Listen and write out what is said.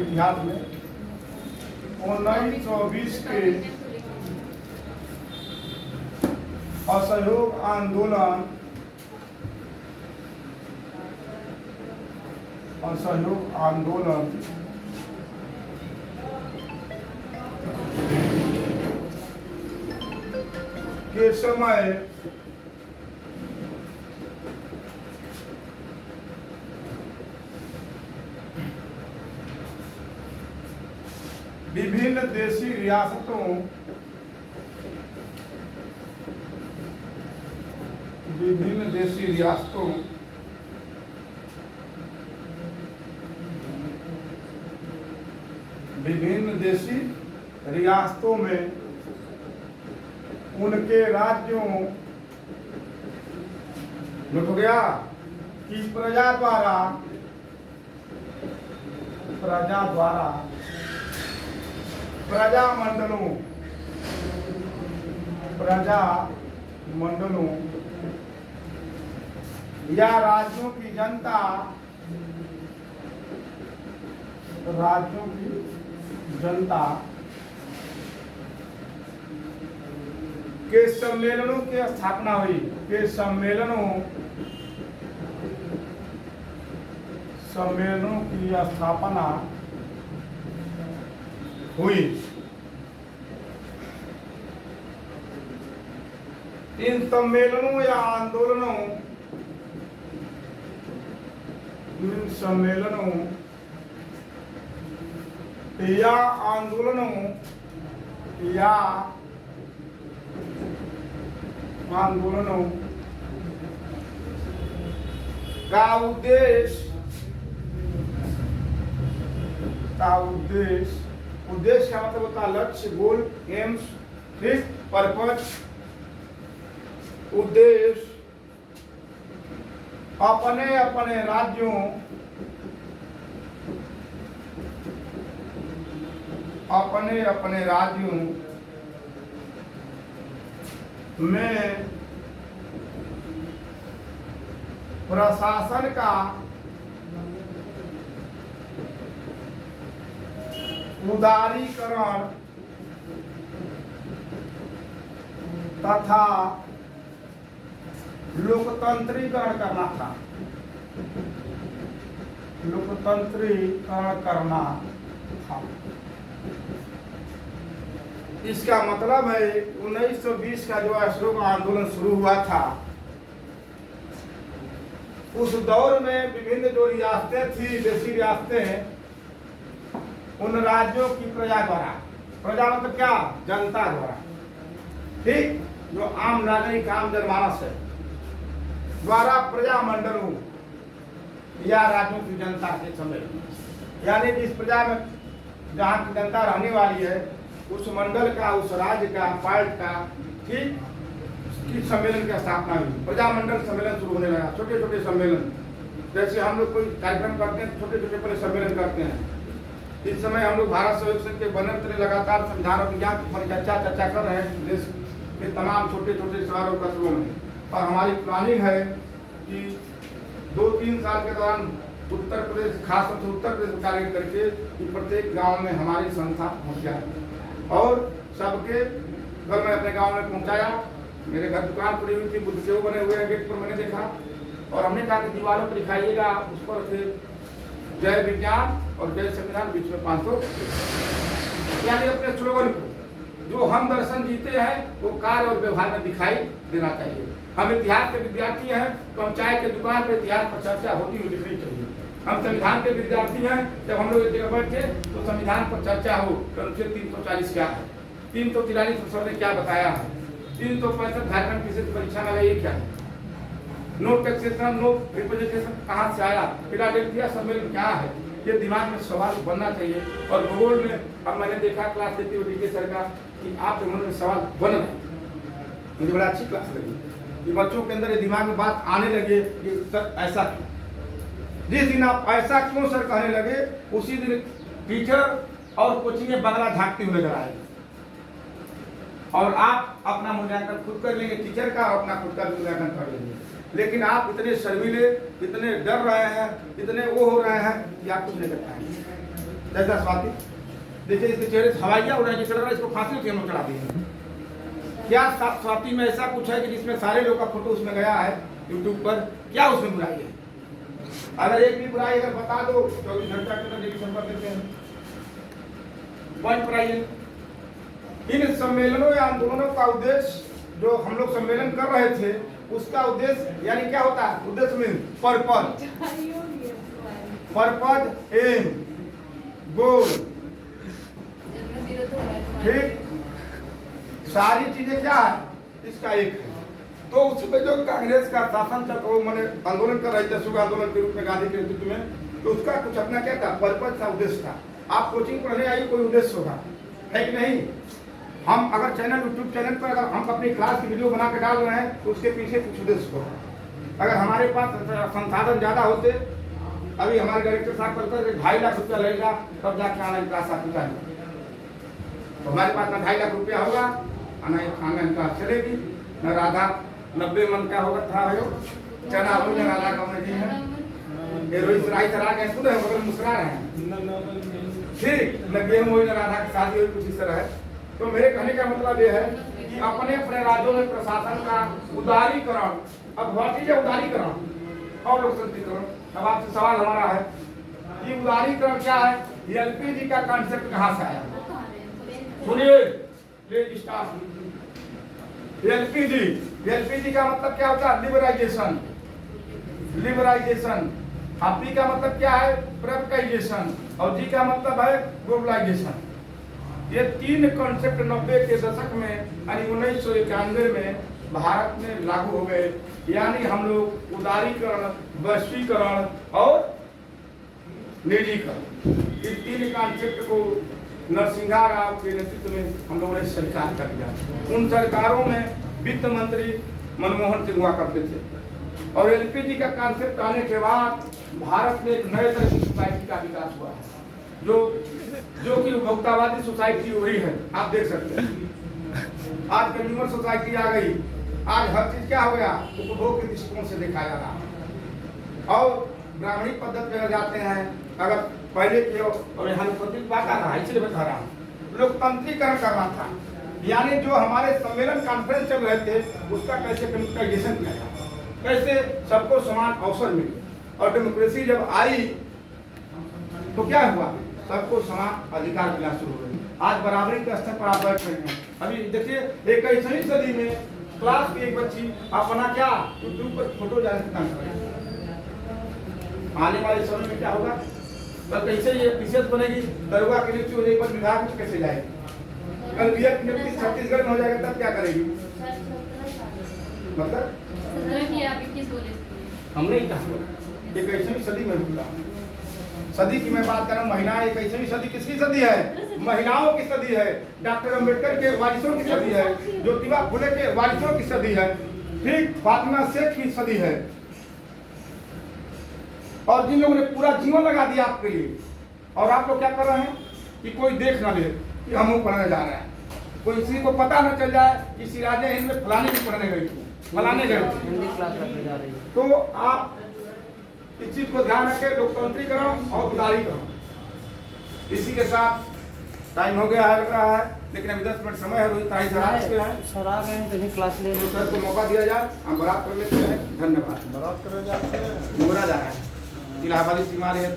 इतिहास में 1920 के असहयोग आंदोलन के समय विभिन्न देशी रियासतों में उनके राज्यों लुट गया कि प्रजा द्वारा प्रजामंडलों या राज्यों की जनता के सम्मेलनों की स्थापना हुई सम्मेलनों की स्थापना हुई। इन सम्मेलनों या आंदोलनों का उद्देश्य का मतलब होता है लक्ष्य, गोल, एम्स, फिक्स पर्पज। उद्देश्य अपने राज्यों में प्रशासन का उदारीकरण तथा लोकतंत्रीकरण करना था। इसका मतलब है 1920 का जो असहयोग आंदोलन शुरू हुआ था, उस दौर में विभिन्न जो रियासतें थी, देशी रियासतें, उन राज्यों की प्रजा मतलब क्या, जनता द्वारा, ठीक, जो आम नागरिक, आम जनमानस है, द्वारा प्रजामंडलों या राज्यों की जनता के सम्मेलन, यानी जिस प्रजा में जहाँ की जनता रहने वाली है, उस मंडल का, उस राज्य का, पार्ट का, ठीक, की सम्मेलन की स्थापना हुई। प्रजामंडल सम्मेलन शुरू होने लगा। छोटे छोटे सम्मेलन, जैसे हम लोग कोई कार्यक्रम करते हैं, छोटे छोटे पहले सम्मेलन करते हैं। इस समय हम लोग भारत सहयोग संघ के बनने लगातार संविधान और विज्ञान पर चर्चा कर रहे हैं देश के तमाम छोटे छोटे शहरों कस्बों में। और हमारी प्लानिंग है कि 2-3 साल के दौरान उत्तर प्रदेश, खासतौर से उत्तर प्रदेश में कार्य करके कि प्रत्येक गांव में हमारी संस्था पहुंच जाए और सबके घर में अपने गांव में पहुंचाया। मेरे घर दुकान पड़ी हुई थी, बुद्ध सेव बने हुए हैं गेट पर, मैंने देखा और हमने कहा कि दीवारों पर दिखाइएगा, उस पर फिर जय विज्ञान और जय संविधान, बीच में 500, यानी अपने स्लोगन को, जो हम दर्शन जीते हैं वो कार्य और व्यवहार में दिखाई देना चाहिए। हम इतिहास के विद्यार्थी हैं तो हम चाय के दुकान पर इतिहास पर चर्चा होती हुई दिखनी चाहिए। हम संविधान के विद्यार्थी हैं, जब हम लोग एक जगह बैठे तो संविधान पर चर्चा हो कि अनुच्छेद 340 क्या है, 343 सर ने क्या बताया है, 365 झारखंड की परीक्षा में ये क्या है, नो टैक्सेशन, नो रिप्रेजेंटेशन कहाँ से आया, फिलाडेल्फिया सम्मेलन क्या है, ये दिमाग में सवाल बनना चाहिए। और भूगोल में अब मैंने देखा क्लास देती हुई डीके सर का कि आपके मन में सवाल बन रहे, मुझे बड़ा अच्छी क्लास लगी कि बच्चों के अंदर ये दिमाग में बात आने लगे कि सर ऐसा क्यों। जिस दिन आप ऐसा क्यों सर कहने लगे, उसी दिन टीचर और कोचिंग में बंगला झांकती हुई नजर आएगी और आप अपना मूल्यांकन खुद कर लेंगे, टीचर का और अपना खुद का मूल्यांकन कर लेंगे। लेकिन आप इतने शर्मीले, इतने डर रहे हैं, इतने वो हो रहे हैं कि आप कुछ नहीं कर पाएंगे। जैसा स्वाति, देखिए इसके चेहरे से हवाइयाँ उड़ रही है, चढ़ रहा है, इसको फांसी होती है, हम लोग चढ़ा दिए। क्या स्वाति में ऐसा कुछ है कि जिसमें सारे लोग का फोटो उसमें गया है यूट्यूब पर, क्या उसमें बुराई है? अगर एक भी बुराई अगर बता दो 24 घंटा के अंदर डिवीजन कर देते हैं। पॉइंट पर आइए, इन सम्मेलनों या आंदोलनों का उद्देश्य, जो हम लोग सम्मेलन कर रहे थे उसका उद्देश्य यानी क्या होता है? उद्देश्य मीन पर्पज, पर्पज, एम, गोल, ठीक, सारी चीजें क्या है इसका एक है। तो उसमें जो कांग्रेस का शासन चल वो मैंने आंदोलन कर रहे थे शुभ आंदोलन के रूप में गांधी के नेतृत्व में, तो उसका कुछ अपना क्या था? पर्पज था, उद्देश्य था। आप कोचिंग पढ़ने आइए, कोई उद्देश्य होगा, है कि नहीं? हम अगर चैनल यूट्यूब चैनल पर अगर हम अपनी क्लास की वीडियो बना के डाल रहे हैं तो उसके पीछे कुछ उद्देश्य होगा। अगर हमारे पास संसाधन ज्यादा होते, अभी हमारे डायरेक्टर साहब कहते हैं 2.5 लाख रुपया लगेगा तब जाके ऑनलाइन क्लास आपकी चालू, तो हमारे पास ना 2.5 लाख रुपया होगा, ना ऑनलाइन क्लास चलेगी, न राधा 90 मन का होगा था चना हो न राधा का जी है, ये रोहित राय चला गए सुन रहे बगल मुस्कुरा रहे हैं, ठीक, न गेहूं हुई न राधा की शादी हुई, कुछ इस तरह है। तो मेरे कहने का मतलब ये है कि अपने अपने राज्यों में प्रशासन का उदारीकरण, अब व्हाट इज उदारीकरण और लोकतंत्रीकरण। अब आपसे सवाल हमारा है कि उदारीकरण क्या है? एलपीजी का कॉन्सेप्ट कहाँ से आया? सुनिए, एलपीजी, एलपीजी का मतलब क्या होता है? Liberalisation, liberalisation. पी का मतलब क्या है? प्राइवेटाइजेशन, और जी का मतलब है ग्लोबलाइजेशन। ये तीन कॉन्सेप्ट 90 के दशक में यानी 1991 में भारत में लागू हो गए, यानी हम लोग उदारीकरण, वैश्वीकरण और निजीकरण, इस तीन कॉन्सेप्ट को नरसिंहा राव के नेतृत्व में हम लोगों ने स्वीकार कर दिया। उन सरकारों में वित्त मंत्री मनमोहन सिंह हुआ करते थे, और एलपीजी का कॉन्सेप्ट आने के बाद भारत में एक नए तरह की सोसाइटी का विकास हुआ है, जो कि उपभोक्तावादी सोसाइटी हो रही है। आप देख सकते हैं आज कंज्यूमर सोसाइटी आ गई, आज हर चीज क्या हो गया? उपभोग के दृष्टिकोण से देखा जा रहा है। और ब्राह्मणी पद्धति में जाते हैं, अगर पहले की और यहाँ प्रतीक बात आ रहा है, इसलिए बता रहा हूँ, लोकतंत्रीकरण करना था, यानी जो हमारे सम्मेलन कॉन्फ्रेंस चल रहे थे उसका कैसे डेमोक्रेटाइजेशन किया जाए, कैसे सबको समान अवसर मिले। और डेमोक्रेसी जब आई तो क्या हुआ? सबको समान अधिकार मिलना शुरू हो गए। आज बराबरी के स्तर पर आप बैठ रहे हैं। अभी देखिए 21वीं सदी में क्लास की एक बच्ची अपना क्या यूट्यूब पर फोटो जाने से काम करेगी, आने वाले समय में क्या होगा? तो कैसे ये पीसीएस बनेगी, दरोगा की नियुक्ति हो जाएगी, विभाग में कैसे जाएगी? कल बीएड नियुक्ति छत्तीसगढ़ में हो जाएगा तब क्या करेगी? मतलब हमने ही कहा 21वीं सदी में हुआ, सदी की मैं बात कर रहा हूँ। महिलाएं 21वीं सदी किसकी सदी है? महिलाओं की सदी है। डॉक्टर अंबेडकर के वारिसों की सदी है, ज्योतिबा फुले के वारिसों की सदी है, ठीक, फातिमा शेख की सदी है। और जिन लोगों ने पूरा जीवन लगा दिया आपके लिए, और आप लोग क्या कर रहे हैं कि कोई देख ना ले कि हम पढ़ने जा रहे हैं, कोई किसी को पता न चल जाए कि सिराजे हिंद में फलाने की पढ़ने गई थी, फलाने गए हिंदी क्लास रखने जा रही है। तो आप इस चीज को ध्यान रखें, लोकतंत्रीकरण और उदारीकरण। इसी के साथ टाइम हो गया लग रहा है, लेकिन अभी 10 मिनट समय है। रोहित सर आ गए हैं, कहीं क्लास ले लो, सर को मौका दिया जाए, हम बात कर लेते हैं। धन्यवाद। बात करें जा रहा है इलाहाबादी सीमा है।